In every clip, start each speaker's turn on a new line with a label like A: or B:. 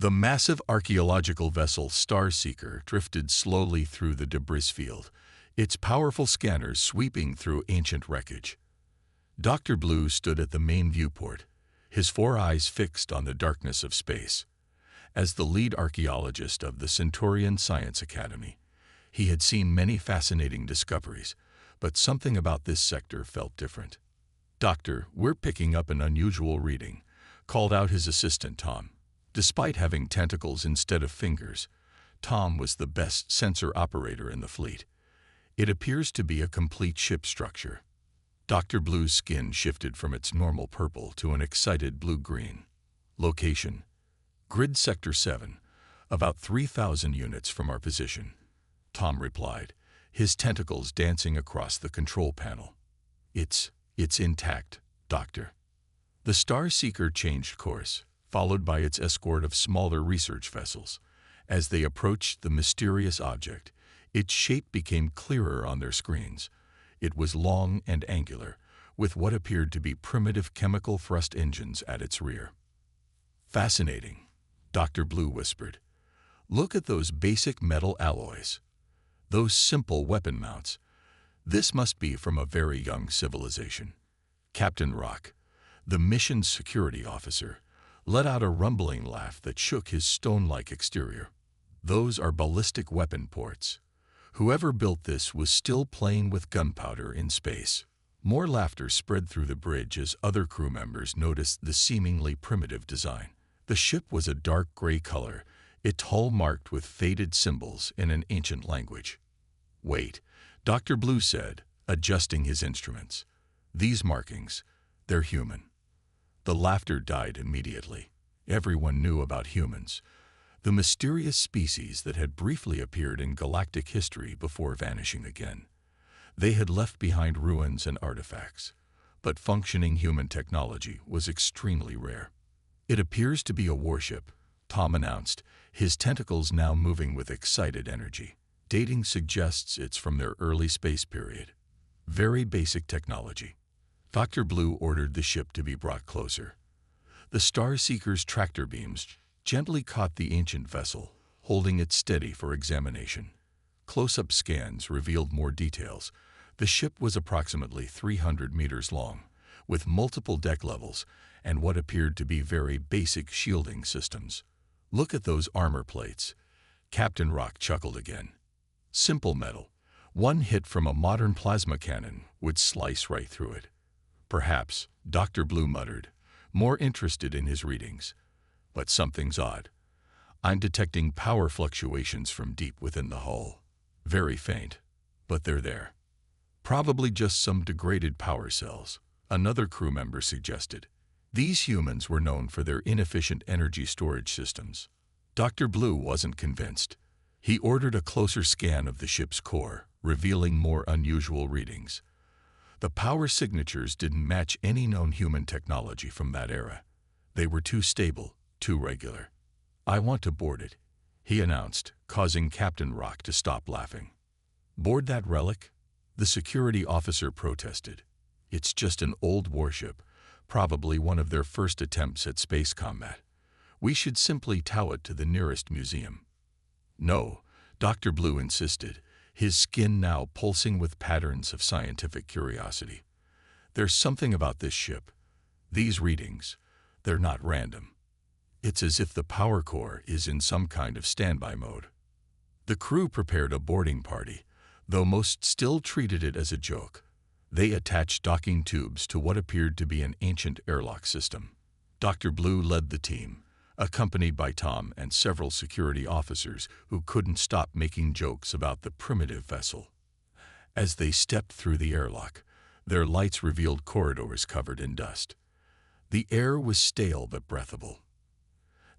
A: The massive archaeological vessel Starseeker drifted slowly through the debris field, its powerful scanners sweeping through ancient wreckage. Dr. Blue stood at the main viewport, his four eyes fixed on the darkness of space. As the lead archaeologist of the Centaurian Science Academy, he had seen many fascinating discoveries, but something about this sector felt different. "Doctor, we're picking up an unusual reading," called out his assistant Tom. Despite having tentacles instead of fingers, Tom was the best sensor operator in the fleet. "It appears to be a complete ship structure." Dr. Blue's skin shifted from its normal purple to an excited blue-green. "Location: Grid Sector 7, about 3,000 units from our position," Tom replied, his tentacles dancing across the control panel. It's intact, Doctor." The Starseeker changed course, followed by its escort of smaller research vessels. As they approached the mysterious object, its shape became clearer on their screens. It was long and angular, with what appeared to be primitive chemical thrust engines at its rear. "Fascinating," Dr. Blue whispered. "Look at those basic metal alloys. Those simple weapon mounts. This must be from a very young civilization." Captain Rock, the mission's security officer, let out a rumbling laugh that shook his stone-like exterior. "Those are ballistic weapon ports. Whoever built this was still playing with gunpowder in space." More laughter spread through the bridge as other crew members noticed the seemingly primitive design. The ship was a dark gray color, its hull marked with faded symbols in an ancient language. "Wait," Dr. Blue said, adjusting his instruments. "These markings, they're human." The laughter died immediately. Everyone knew about humans, the mysterious species that had briefly appeared in galactic history before vanishing again. They had left behind ruins and artifacts, but functioning human technology was extremely rare. "It appears to be a warship," Tom announced, his tentacles now moving with excited energy. "Dating suggests it's from their early space period. Very basic technology." Dr. Blue ordered the ship to be brought closer. The Starseeker's tractor beams gently caught the ancient vessel, holding it steady for examination. Close-up scans revealed more details. The ship was approximately 300 meters long, with multiple deck levels and what appeared to be very basic shielding systems. "Look at those armor plates," Captain Rock chuckled again. "Simple metal. One hit from a modern plasma cannon would slice right through it." "Perhaps," Dr. Blue muttered, more interested in his readings. "But something's odd. I'm detecting power fluctuations from deep within the hull. Very faint, but they're there." "Probably just some degraded power cells," another crew member suggested. These humans were known for their inefficient energy storage systems. Dr. Blue wasn't convinced. He ordered a closer scan of the ship's core, revealing more unusual readings. The power signatures didn't match any known human technology from that era. They were too stable, too regular. "I want to board it," he announced, causing Captain Rock to stop laughing. "Board that Relic?" the security officer protested. "It's just an old warship, probably one of their first attempts at space combat. We should simply tow it to the nearest museum." "No," Dr. Blue insisted, his skin now pulsing with patterns of scientific curiosity. "There's something about this ship. These readings, they're not random. It's as if the power core is in some kind of standby mode." The crew prepared a boarding party, though most still treated it as a joke. They attached docking tubes to what appeared to be an ancient airlock system. Dr. Blue led the team, accompanied by Tom and several security officers who couldn't stop making jokes about the primitive vessel. As they stepped through the airlock, their lights revealed corridors covered in dust. The air was stale but breathable.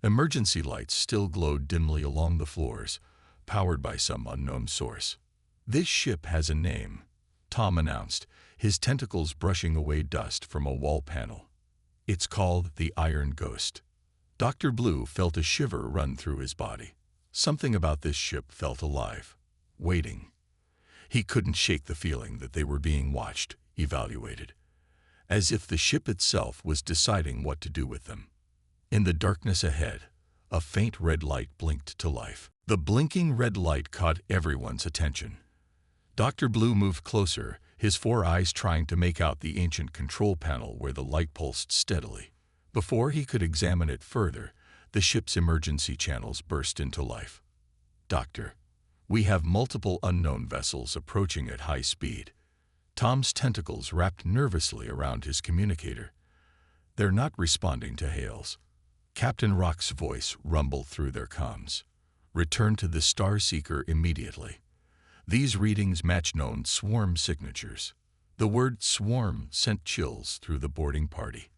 A: Emergency lights still glowed dimly along the floors, powered by some unknown source. "This ship has a name," Tom announced, his tentacles brushing away dust from a wall panel. "It's called the Iron Ghost." Dr. Blue felt a shiver run through his body. Something about this ship felt alive, waiting. He couldn't shake the feeling that they were being watched, evaluated, as if the ship itself was deciding what to do with them. In the darkness ahead, A faint red light blinked to life. The blinking red light caught everyone's attention. Dr. Blue moved closer, his 4 eyes trying to make out the ancient control panel where the light pulsed steadily. Before he could examine it further, the ship's emergency channels burst into life. "Doctor, we have multiple unknown vessels approaching at high speed." Tom's tentacles wrapped nervously around his communicator. "They're not responding to hails." Captain Rock's voice rumbled through their comms. "Return to the Starseeker immediately. These readings match known swarm signatures." The word swarm sent chills through the boarding party.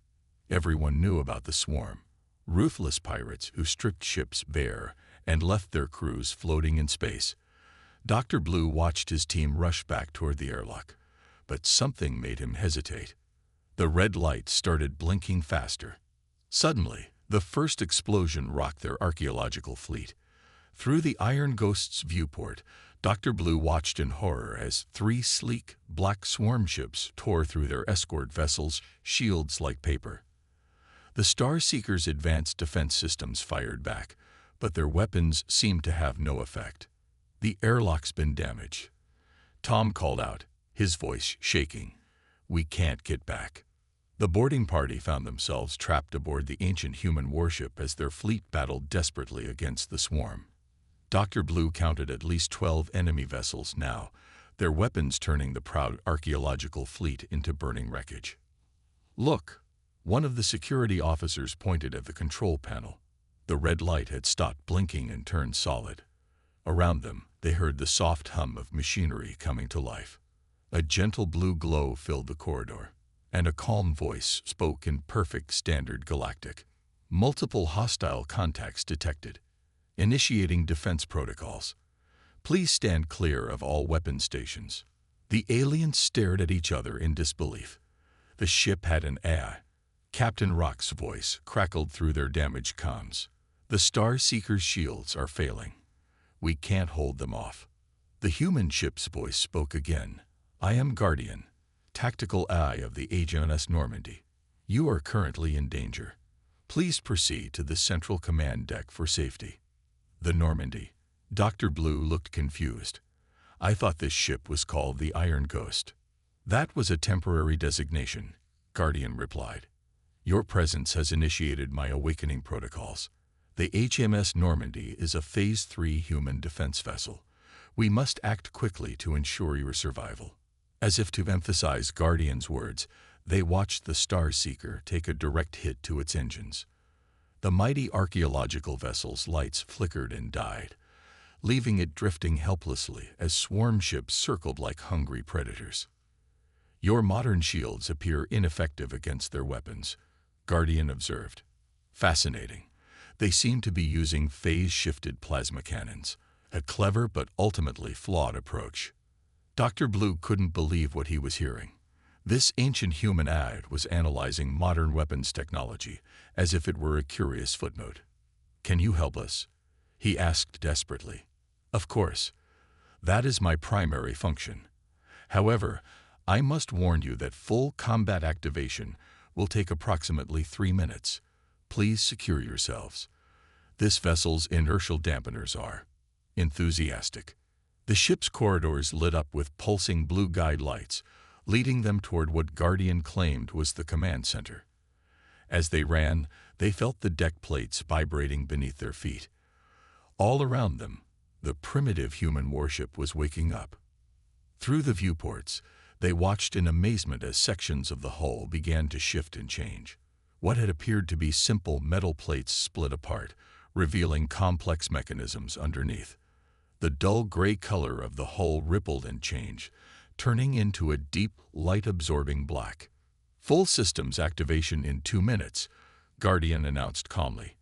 A: Everyone knew about the swarm. Ruthless pirates who stripped ships bare and left their crews floating in space. Dr. Blue watched his team rush back toward the airlock, but something made him hesitate. The red light started blinking faster. Suddenly, the first explosion rocked their archaeological fleet. Through the Iron Ghost's viewport, Dr. Blue watched in horror as 3 sleek, black swarm ships tore through their escort vessels, shields like paper. The Starseeker's advanced defense systems fired back, but their weapons seemed to have no effect. "The airlock's been damaged." Tom called out, his voice shaking. "We can't get back." The boarding party found themselves trapped aboard the ancient human warship as their fleet battled desperately against the swarm. Dr. Blue counted at least 12 enemy vessels now, their weapons turning the proud archaeological fleet into burning wreckage. "Look!" One of the security officers pointed at the control panel. The red light had stopped blinking and turned solid. Around them, they heard the soft hum of machinery coming to life. A gentle blue glow filled the corridor, and a calm voice spoke in perfect standard galactic. "Multiple hostile contacts detected. Initiating defense protocols. Please stand clear of all weapon stations." The aliens stared at each other in disbelief. The ship had an AI. Captain Rock's voice crackled through their damaged comms. "The Starseeker's shields are failing. We can't hold them off." The human ship's voice spoke again. "I am Guardian, tactical eye of the HMS Normandy. You are currently in danger. Please proceed to the central command deck for safety." The Normandy. Dr. Blue looked confused. "I thought this ship was called the Iron Ghost." "That was a temporary designation," Guardian replied. "Your presence has initiated my awakening protocols. The HMS Normandy is a Phase 3 human defense vessel. We must act quickly to ensure your survival." As if to emphasize Guardian's words, they watched the Starseeker take a direct hit to its engines. The mighty archaeological vessel's lights flickered and died, leaving it drifting helplessly as swarm ships circled like hungry predators. "Your modern shields appear ineffective against their weapons," Guardian observed. "Fascinating. They seem to be using phase-shifted plasma cannons, a clever but ultimately flawed approach." Dr. Blue couldn't believe what he was hearing. This ancient human ad was analyzing modern weapons technology as if it were a curious footnote. "Can you help us?" he asked desperately. "Of course. That is my primary function. However, I must warn you that full combat activation will take approximately 3 minutes. Please secure yourselves. This vessel's inertial dampeners are enthusiastic." The ship's corridors lit up with pulsing blue guide lights, leading them toward what Guardian claimed was the command center. As they ran, they felt the deck plates vibrating beneath their feet. All around them, the primitive human warship was waking up. Through the viewports, they watched in amazement as sections of the hull began to shift and change. What had appeared to be simple metal plates split apart, revealing complex mechanisms underneath. The dull gray color of the hull rippled and changed, turning into a deep, light-absorbing black. "Full systems activation in 2 minutes," Guardian announced calmly.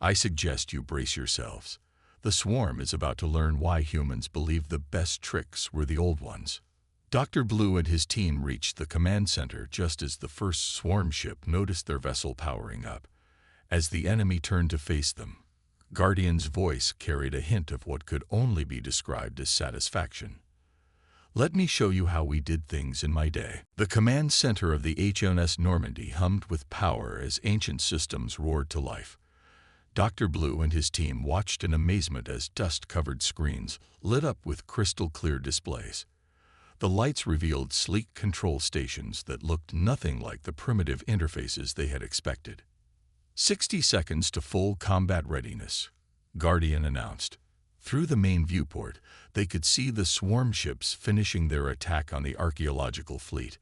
A: "I suggest you brace yourselves. The swarm is about to learn why humans believed the best tricks were the old ones." Dr. Blue and his team reached the command center just as the first swarm ship noticed their vessel powering up. As the enemy turned to face them, Guardian's voice carried a hint of what could only be described as satisfaction. "Let me show you how we did things in my day." The command center of the HMS Normandy hummed with power as ancient systems roared to life. Dr. Blue and his team watched in amazement as dust-covered screens lit up with crystal-clear displays. The lights revealed sleek control stations that looked nothing like the primitive interfaces they had expected. 60 seconds to full combat readiness, Guardian announced. Through the main viewport, they could see the swarm ships finishing their attack on the archaeological fleet.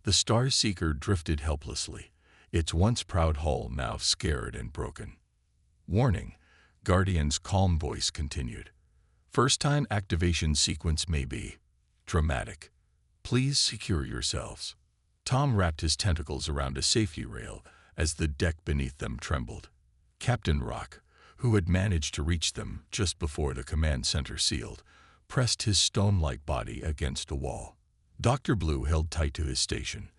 A: The Star Seeker drifted helplessly, its once proud hull now scared and broken. Warning, Guardian's calm voice continued. First-time activation sequence may be dramatic. Please secure yourselves. Tom wrapped his tentacles around a safety rail as the deck beneath them trembled. Captain Rock, who had managed to reach them just before the command center sealed, pressed his stone-like body against a wall. Dr. Blue held tight to his station,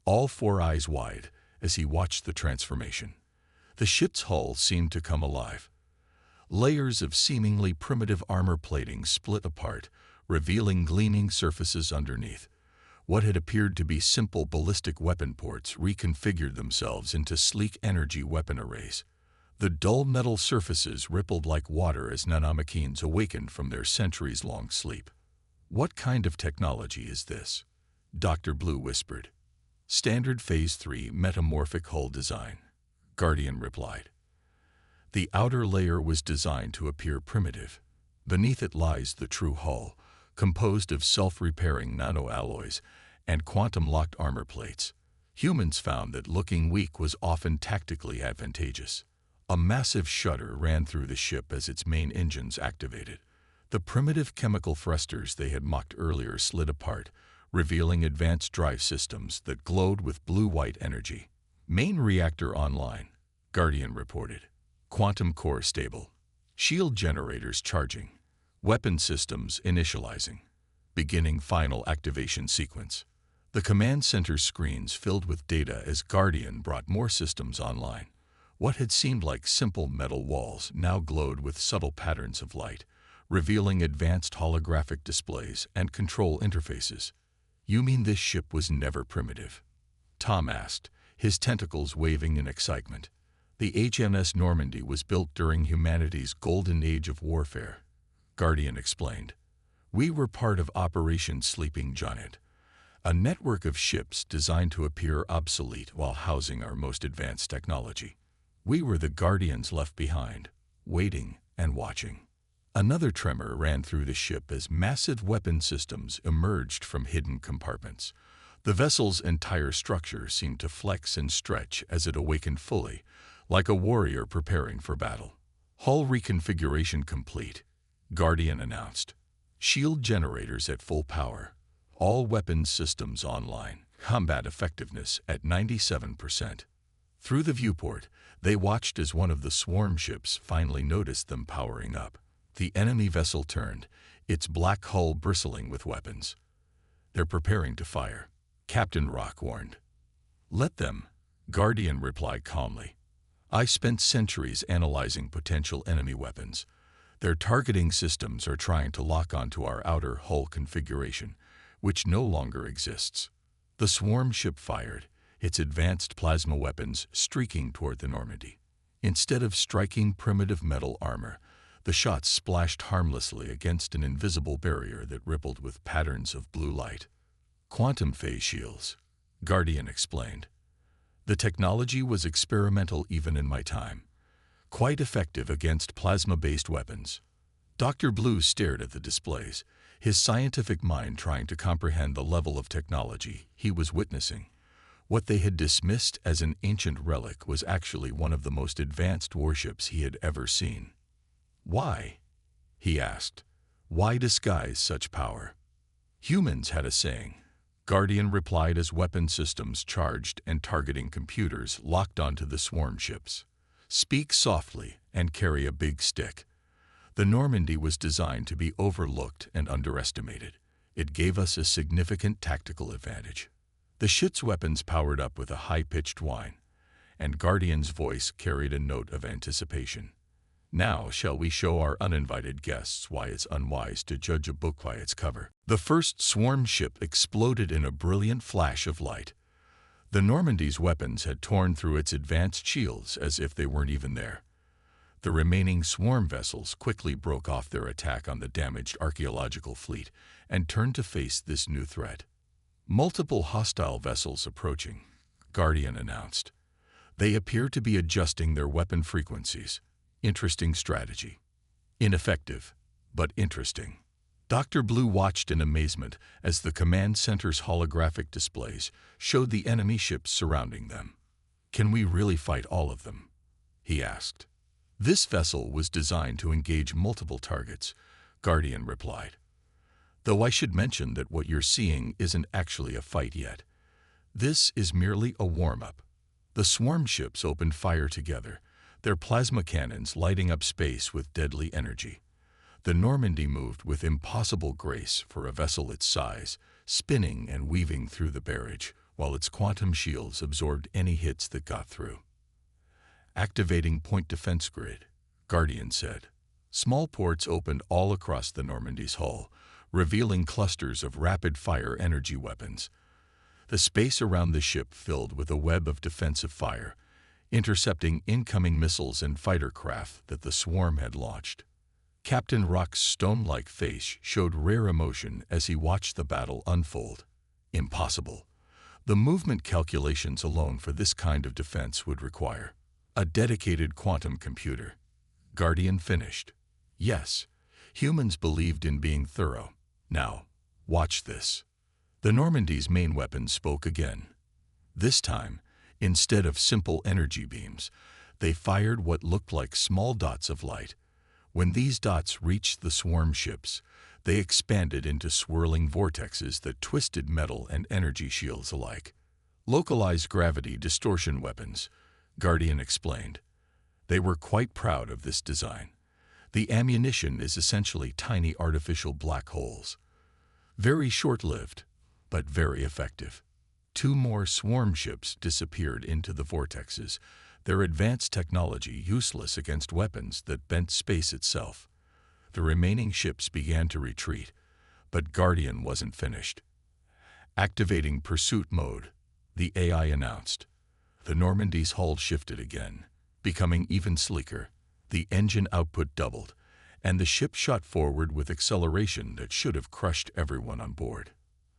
A: all four eyes wide as he watched the transformation. The ship's hull seemed to come alive. Layers of seemingly primitive armor plating split apart, revealing gleaming surfaces underneath. What had appeared to be simple ballistic weapon ports reconfigured themselves into sleek energy weapon arrays. The dull metal surfaces rippled like water as nanomachines awakened from their centuries-long sleep. What kind of technology is this? Dr. Blue whispered. Standard Phase 3 metamorphic hull design, Guardian replied. The outer layer was designed to appear primitive. Beneath it lies the true hull, composed of self-repairing nanoalloys and quantum-locked armor plates. Humans found that looking weak was often tactically advantageous. A massive shudder ran through the ship as its main engines activated. The primitive chemical thrusters they had mocked earlier slid apart, revealing advanced drive systems that glowed with blue-white energy. Main reactor online, Guardian reported. Quantum core stable. Shield generators charging. Weapon systems initializing. Beginning final activation sequence. The command center screens filled with data as Guardian brought more systems online. What had seemed like simple metal walls now glowed with subtle patterns of light, revealing advanced holographic displays and control interfaces. You mean this ship was never primitive? Tom asked, his tentacles waving in excitement. The HMS Normandy was built during humanity's golden age of warfare, Guardian explained. We were part of Operation Sleeping Giant, a network of ships designed to appear obsolete while housing our most advanced technology. We were the Guardians left behind, waiting and watching. Another tremor ran through the ship as massive weapon systems emerged from hidden compartments. The vessel's entire structure seemed to flex and stretch as it awakened fully, like a warrior preparing for battle. Hull reconfiguration complete, Guardian announced. Shield generators at full power. All weapons systems online. Combat effectiveness at 97%. Through the viewport, they watched as one of the swarm ships finally noticed them powering up. The enemy vessel turned, its black hull bristling with weapons. They're preparing to fire, Captain Rock warned. Let them, Guardian replied calmly. I spent centuries analyzing potential enemy weapons. Their targeting systems are trying to lock onto our outer hull configuration, which no longer exists. The swarm ship fired, its advanced plasma weapons streaking toward the Normandy. Instead of striking primitive metal armor, the shots splashed harmlessly against an invisible barrier that rippled with patterns of blue light. Quantum phase shields, Guardian explained. The technology was experimental even in my time, quite effective against plasma-based weapons. Dr. Blue stared at the displays, his scientific mind trying to comprehend the level of technology he was witnessing. What they had dismissed as an ancient relic was actually one of the most advanced warships he had ever seen. Why? He asked. Why disguise such power? Humans had a saying, Guardian replied as weapon systems charged and targeting computers locked onto the swarm ships. Speak softly and carry a big stick. The Normandy was designed to be overlooked and underestimated. It gave us a significant tactical advantage. The ship's weapons powered up with a high-pitched whine, and Guardian's voice carried a note of anticipation. Now shall we show our uninvited guests why it's unwise to judge a book by its cover. The first swarm ship exploded in a brilliant flash of light. The Normandy's weapons had torn through its advanced shields as if they weren't even there. The remaining swarm vessels quickly broke off their attack on the damaged archaeological fleet and turned to face this new threat. Multiple hostile vessels approaching, Guardian announced. They appear to be adjusting their weapon frequencies. Interesting strategy. Ineffective, but interesting. Dr. Blue watched in amazement as the command center's holographic displays showed the enemy ships surrounding them. Can we really fight all of them? He asked. This vessel was designed to engage multiple targets, Guardian replied. Though I should mention that what you're seeing isn't actually a fight yet. This is merely a warm-up. The swarm ships opened fire together, their plasma cannons lighting up space with deadly energy. The Normandy moved with impossible grace for a vessel its size, spinning and weaving through the barrage, while its quantum shields absorbed any hits that got through. Activating point defense grid, Guardian said. Small ports opened all across the Normandy's hull, revealing clusters of rapid-fire energy weapons. The space around the ship filled with a web of defensive fire, intercepting incoming missiles and fighter craft that the swarm had launched. Captain Rock's stone-like face showed rare emotion as he watched the battle unfold. Impossible. The movement calculations alone for this kind of defense would require a dedicated quantum computer. Guardian finished. Yes, humans believed in being thorough. Now, watch this. The Normandy's main weapon spoke again. This time, instead of simple energy beams, they fired what looked like small dots of light. When these dots reached the swarm ships, they expanded into swirling vortexes that twisted metal and energy shields alike. Localized gravity distortion weapons, Guardian explained. They were quite proud of this design. The ammunition is essentially tiny artificial black holes. Very short-lived, but very effective. 2 more swarm ships disappeared into the vortexes, their advanced technology useless against weapons that bent space itself. The remaining ships began to retreat, but Guardian wasn't finished. Activating pursuit mode, the AI announced. The Normandy's hull shifted again, becoming even sleeker. The engine output doubled, and the ship shot forward with acceleration that should have crushed everyone on board.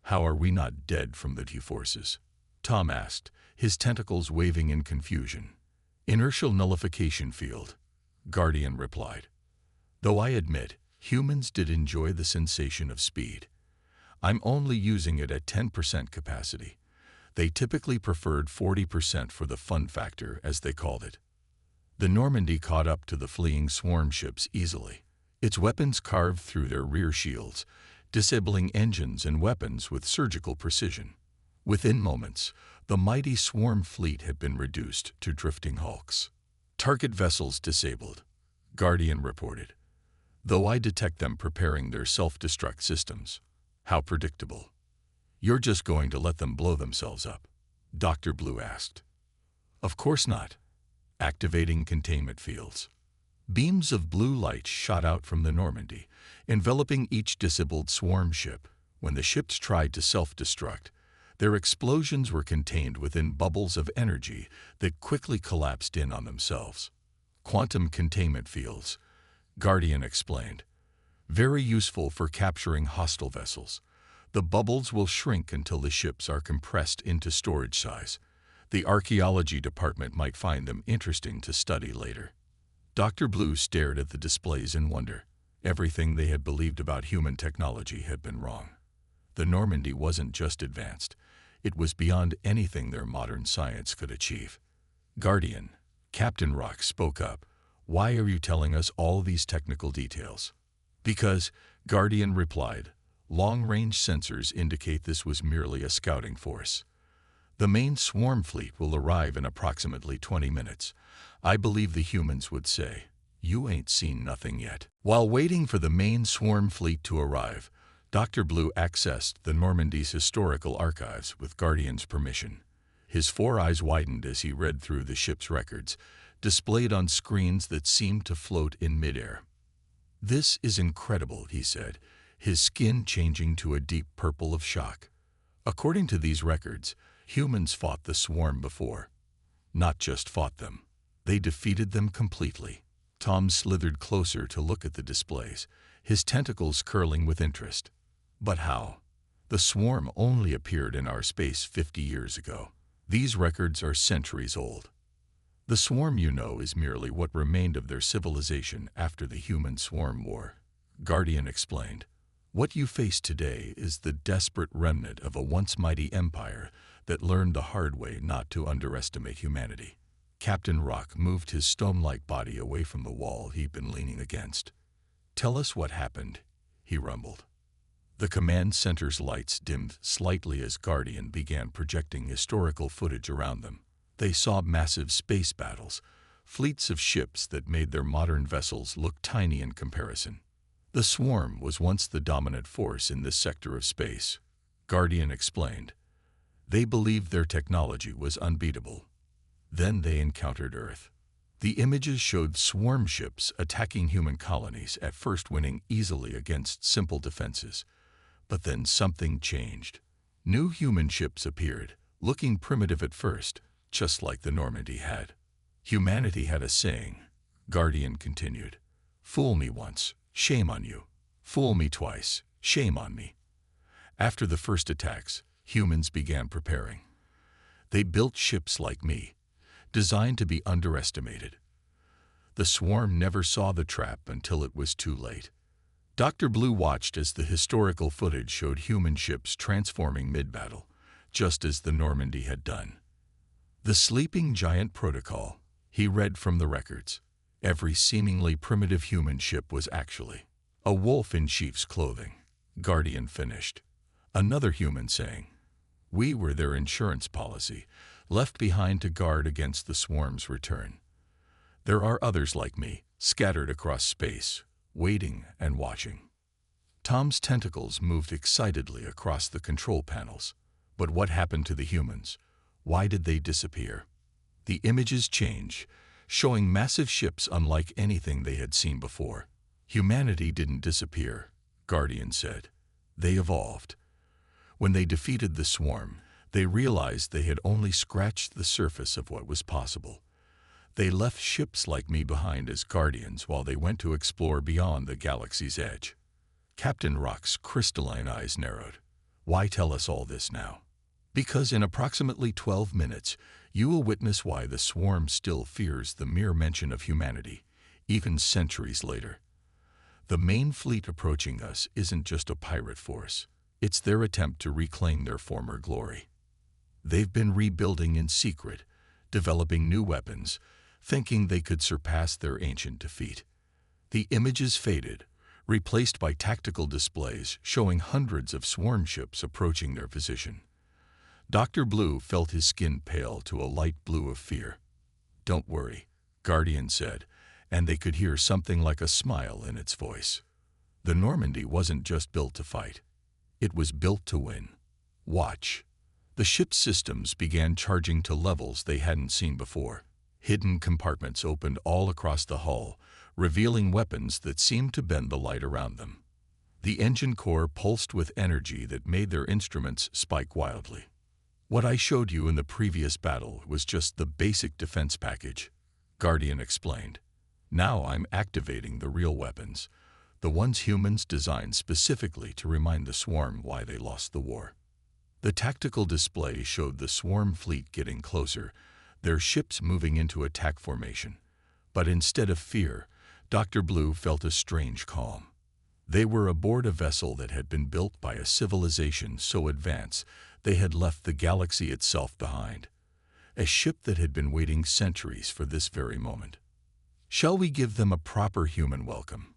A: How are we not dead from the G-forces? Tom asked, his tentacles waving in confusion. Inertial nullification field, Guardian replied. Though I admit, humans did enjoy the sensation of speed. I'm only using it at 10% capacity. They typically preferred 40% for the fun factor, as they called it. The Normandy caught up to the fleeing swarm ships easily. Its weapons carved through their rear shields, disabling engines and weapons with surgical precision. Within moments, the mighty swarm fleet had been reduced to drifting hulks. Target vessels disabled, Guardian reported. Though I detect them preparing their self-destruct systems. How predictable. You're just going to let them blow themselves up? Dr. Blue asked. Of course not. Activating containment fields. Beams of blue light shot out from the Normandy, enveloping each disabled swarm ship. When the ships tried to self-destruct, their explosions were contained within bubbles of energy that quickly collapsed in on themselves. Quantum containment fields, Guardian explained. Very useful for capturing hostile vessels. The bubbles will shrink until the ships are compressed into storage size. The archaeology department might find them interesting to study later. Dr. Blue stared at the displays in wonder. Everything they had believed about human technology had been wrong. The Normandy wasn't just advanced. It was beyond anything their modern science could achieve. Guardian, Captain Rock spoke up. Why are you telling us all these technical details? Because, Guardian replied, long-range sensors indicate this was merely a scouting force. The main swarm fleet will arrive in approximately 20 minutes. I believe the humans would say, you ain't seen nothing yet. While waiting for the main swarm fleet to arrive, Dr. Blue accessed the Normandy's historical archives with Guardian's permission. His 4 eyes widened as he read through the ship's records, displayed on screens that seemed to float in midair. This is incredible, he said, his skin changing to a deep purple of shock. According to these records, humans fought the swarm before. Not just fought them. They defeated them completely. Tom slithered closer to look at the displays, his tentacles curling with interest. But how? The swarm only appeared in our space 50 years ago. These records are centuries old. The swarm, you know, is merely what remained of their civilization after the human swarm war, Guardian explained. What you face today is the desperate remnant of a once mighty empire that learned the hard way not to underestimate humanity. Captain Rock moved his stone-like body away from the wall he'd been leaning against. Tell us what happened, he rumbled. The command center's lights dimmed slightly as Guardian began projecting historical footage around them. They saw massive space battles, fleets of ships that made their modern vessels look tiny in comparison. The swarm was once the dominant force in this sector of space, Guardian explained. They believed their technology was unbeatable. Then they encountered Earth. The images showed swarm ships attacking human colonies, at first winning easily against simple defenses. But then something changed. New human ships appeared, looking primitive at first, just like the Normandy had. Humanity had a saying, Guardian continued. Fool me once, shame on you. Fool me twice, shame on me. After the first attacks, humans began preparing. They built ships like me, designed to be underestimated. The swarm never saw the trap until it was too late. Dr. Blue watched as the historical footage showed human ships transforming mid-battle, just as the Normandy had done. The sleeping giant protocol, he read from the records. Every seemingly primitive human ship was actually a wolf in sheep's clothing, Guardian finished. Another human saying, we were their insurance policy, left behind to guard against the swarm's return. There are others like me, scattered across space, waiting and watching. Tom's tentacles moved excitedly across the control panels. But what happened to the humans? Why did they disappear? The images change, showing massive ships unlike anything they had seen before. Humanity didn't disappear, Guardian said. They evolved. When they defeated the swarm, they realized they had only scratched the surface of what was possible. They left ships like me behind as guardians while they went to explore beyond the galaxy's edge. Captain Rock's crystalline eyes narrowed. Why tell us all this now? Because in approximately 12 minutes, you will witness why the swarm still fears the mere mention of humanity, even centuries later. The main fleet approaching us isn't just a pirate force. It's their attempt to reclaim their former glory. They've been rebuilding in secret, developing new weapons, thinking they could surpass their ancient defeat. The images faded, replaced by tactical displays showing hundreds of swarm ships approaching their position. Dr. Blue felt his skin pale to a light blue of fear. Don't worry, Guardian said, and they could hear something like a smile in its voice. The Normandy wasn't just built to fight. It was built to win. Watch. The ship's systems began charging to levels they hadn't seen before. Hidden compartments opened all across the hull, revealing weapons that seemed to bend the light around them. The engine core pulsed with energy that made their instruments spike wildly. What I showed you in the previous battle was just the basic defense package, Guardian explained. Now I'm activating the real weapons, the ones humans designed specifically to remind the swarm why they lost the war. The tactical display showed the swarm fleet getting closer, their ships moving into attack formation. But instead of fear, Dr. Blue felt a strange calm. They were aboard a vessel that had been built by a civilization so advanced they had left the galaxy itself behind. A ship that had been waiting centuries for this very moment. Shall we give them a proper human welcome?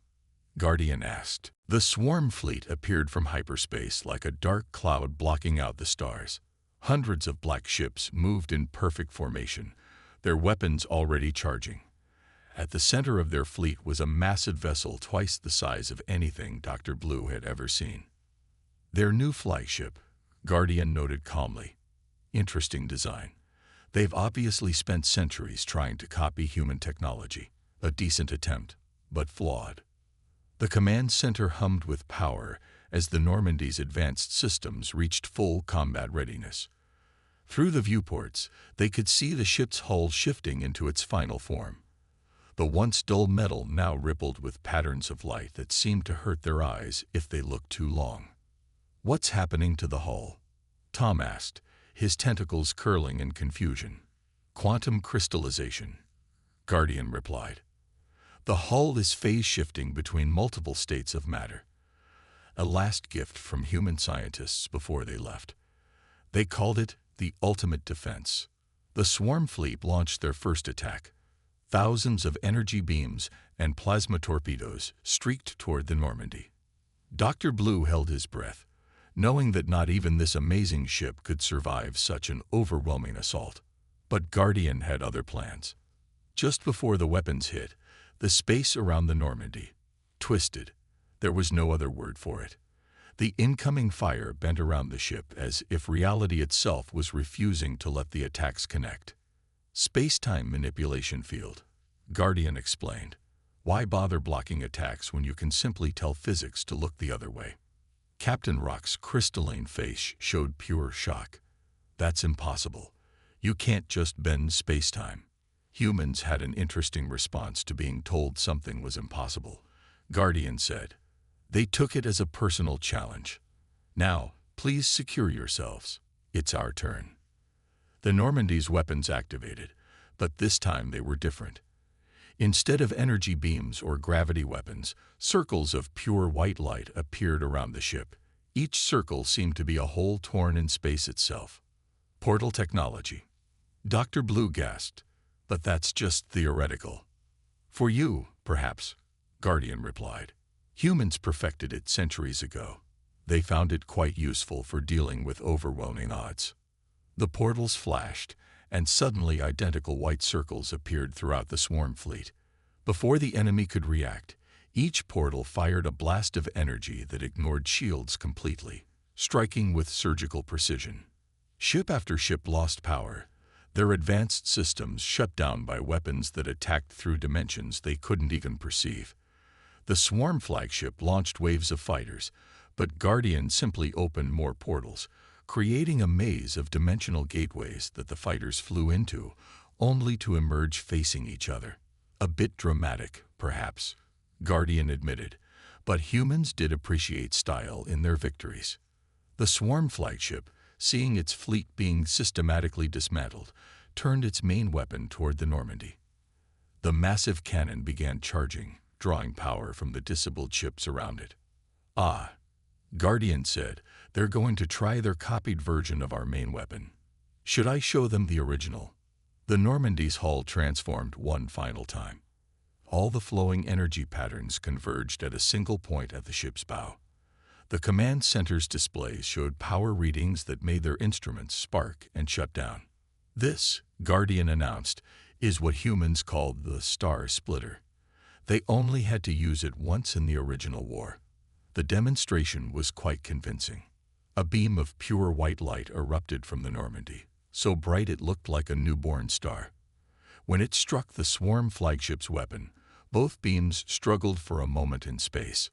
A: Guardian asked. The swarm fleet appeared from hyperspace like a dark cloud blocking out the stars. Hundreds of black ships moved in perfect formation, their weapons already charging. At the center of their fleet was a massive vessel twice the size of anything Dr. Blue had ever seen. Their new flagship, Guardian noted calmly. Interesting design. They've obviously spent centuries trying to copy human technology. A decent attempt, but flawed. The command center hummed with power as the Normandy's advanced systems reached full combat readiness. Through the viewports, they could see the ship's hull shifting into its final form. The once dull metal now rippled with patterns of light that seemed to hurt their eyes if they looked too long. "What's happening to the hull?" Tom asked, his tentacles curling in confusion. "Quantum crystallization," Guardian replied. "The hull is phase-shifting between multiple states of matter. A last gift from human scientists before they left. They called it the ultimate defense." The swarm fleet launched their first attack. Thousands of energy beams and plasma torpedoes streaked toward the Normandy. Dr. Blue held his breath, knowing that not even this amazing ship could survive such an overwhelming assault. But Guardian had other plans. Just before the weapons hit, the space around the Normandy twisted. There was no other word for it. The incoming fire bent around the ship as if reality itself was refusing to let the attacks connect. "Space-time manipulation field," Guardian explained. "Why bother blocking attacks when you can simply tell physics to look the other way?" Captain Rock's crystalline face showed pure shock. "That's impossible. You can't just bend space-time." Humans had an interesting response to being told something was impossible. Guardian said, "They took it as a personal challenge. Now, please secure yourselves. It's our turn." The Normandy's weapons activated, but this time they were different. Instead of energy beams or gravity weapons, circles of pure white light appeared around the ship. Each circle seemed to be a hole torn in space itself. "Portal technology," Dr. Blue gasped, "but that's just theoretical." "For you, perhaps," Guardian replied. "Humans perfected it centuries ago. They found it quite useful for dealing with overwhelming odds." The portals flashed, and suddenly identical white circles appeared throughout the swarm fleet. Before the enemy could react, each portal fired a blast of energy that ignored shields completely, striking with surgical precision. Ship after ship lost power, their advanced systems shut down by weapons that attacked through dimensions they couldn't even perceive. The swarm flagship launched waves of fighters, but Guardian simply opened more portals, creating a maze of dimensional gateways that the fighters flew into, only to emerge facing each other. "A bit dramatic, perhaps," Guardian admitted, but humans did appreciate style in their victories. The swarm flagship, seeing its fleet being systematically dismantled, turned its main weapon toward the Normandy. The massive cannon began charging, drawing power from the disabled ships around it. "Ah," Guardian said, "they're going to try their copied version of our main weapon. Should I show them the original?" The Normandy's hull transformed one final time. All the flowing energy patterns converged at a single point at the ship's bow. The command center's displays showed power readings that made their instruments spark and shut down. "This," Guardian announced, "is what humans called the Star Splitter. They only had to use it once in the original war." The demonstration was quite convincing. A beam of pure white light erupted from the Normandy, so bright it looked like a newborn star. When it struck the swarm flagship's weapon, both beams struggled for a moment in space.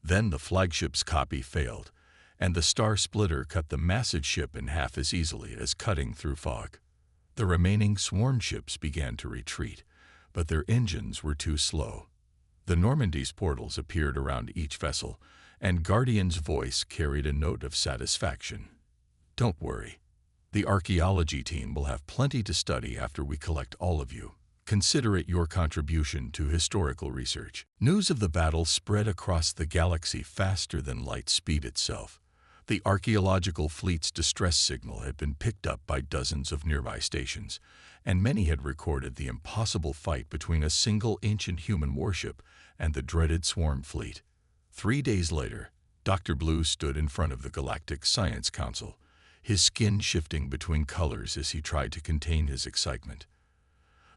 A: Then the flagship's copy failed, and the Star Splitter cut the massive ship in half as easily as cutting through fog. The remaining swarm ships began to retreat, but their engines were too slow. The Normandy's portals appeared around each vessel, and Guardian's voice carried a note of satisfaction. "Don't worry. The archaeology team will have plenty to study after we collect all of you. Consider it your contribution to historical research." News of the battle spread across the galaxy faster than light speed itself. The archaeological fleet's distress signal had been picked up by dozens of nearby stations, and many had recorded the impossible fight between a single ancient human warship and the dreaded swarm fleet. 3 days later, Dr. Blue stood in front of the Galactic Science Council, his skin shifting between colors as he tried to contain his excitement.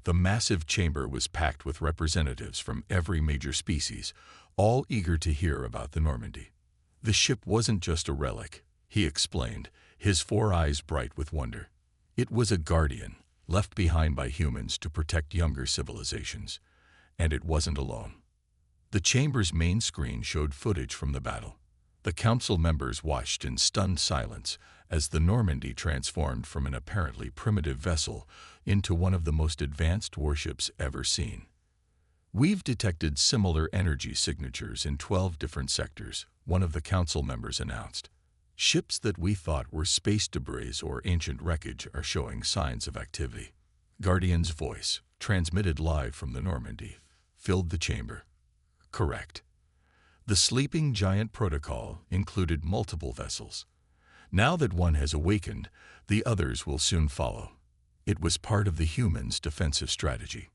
A: The massive chamber was packed with representatives from every major species, all eager to hear about the Normandy. "The ship wasn't just a relic," he explained, his 4 eyes bright with wonder. "It was a guardian, left behind by humans to protect younger civilizations. And it wasn't alone." The chamber's main screen showed footage from the battle. The council members watched in stunned silence as the Normandy transformed from an apparently primitive vessel into one of the most advanced warships ever seen. We've detected similar energy signatures in 12 different sectors, one of the council members announced. Ships that we thought were space debris or ancient wreckage are showing signs of activity. Guardian's voice, transmitted live from the Normandy, filled the chamber. Correct. The sleeping giant protocol included multiple vessels. Now that one has awakened, the others will soon follow. It was part of the humans' defensive strategy.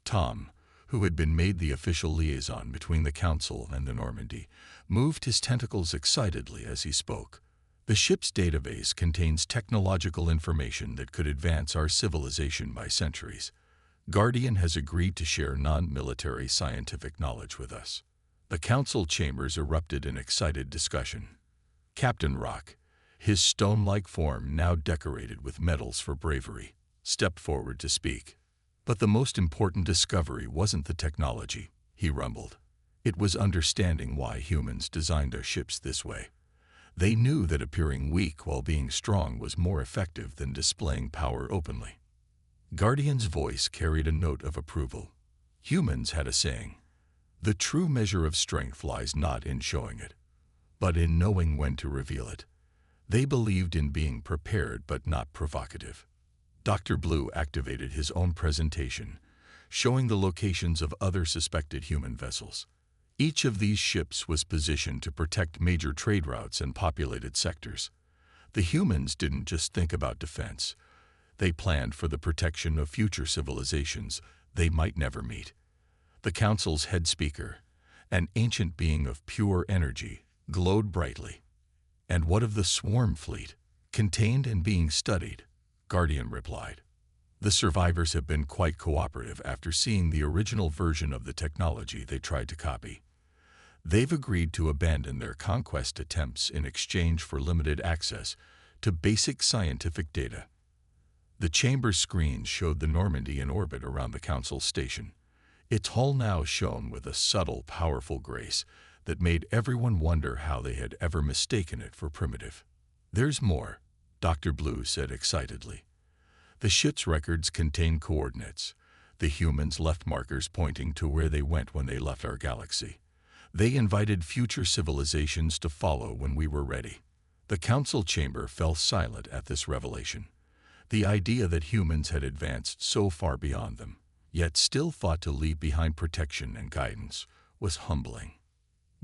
A: Tom, who had been made the official liaison between the Council and the Normandy, moved his tentacles excitedly as he spoke. The ship's database contains technological information that could advance our civilization by centuries. Guardian has agreed to share non-military scientific knowledge with us. The council chambers erupted in excited discussion. Captain Rock, his stone-like form now decorated with medals for bravery, stepped forward to speak. But the most important discovery wasn't the technology, he rumbled. It was understanding why humans designed their ships this way. They knew that appearing weak while being strong was more effective than displaying power openly. Guardian's voice carried a note of approval. Humans had a saying, "The true measure of strength lies not in showing it, but in knowing when to reveal it." They believed in being prepared but not provocative. Dr. Blue activated his own presentation, showing the locations of other suspected human vessels. Each of these ships was positioned to protect major trade routes and populated sectors. The humans didn't just think about defense. They planned for the protection of future civilizations they might never meet. The council's head speaker, an ancient being of pure energy, glowed brightly. "And what of the swarm fleet? Contained and being studied," Guardian replied. "The survivors have been quite cooperative after seeing the original version of the technology they tried to copy. They've agreed to abandon their conquest attempts in exchange for limited access to basic scientific data." The chamber screens showed the Normandy in orbit around the council station. Its hull now shone with a subtle, powerful grace that made everyone wonder how they had ever mistaken it for primitive. "There's more," Dr. Blue said excitedly. "The ship's records contain coordinates. The humans left markers pointing to where they went when they left our galaxy. They invited future civilizations to follow when we were ready." The council chamber fell silent at this revelation. The idea that humans had advanced so far beyond them, yet still fought to leave behind protection and guidance, was humbling.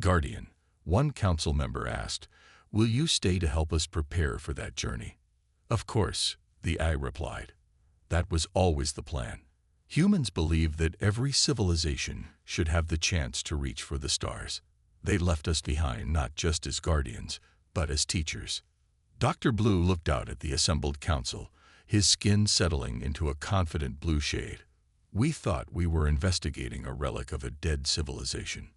A: "Guardian," one council member asked, "will you stay to help us prepare for that journey?" "Of course," the eye replied. "That was always the plan. Humans believe that every civilization should have the chance to reach for the stars. They left us behind not just as guardians, but as teachers." Dr. Blue looked out at the assembled council, his skin settling into a confident blue shade. "We thought we were investigating a relic of a dead civilization.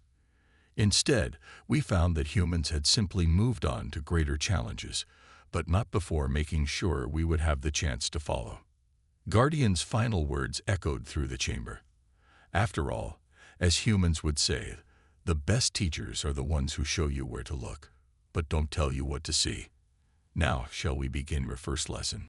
A: Instead, we found that humans had simply moved on to greater challenges, but not before making sure we would have the chance to follow." Guardian's final words echoed through the chamber. "After all, as humans would say, the best teachers are the ones who show you where to look, but don't tell you what to see. Now, shall we begin your first lesson?"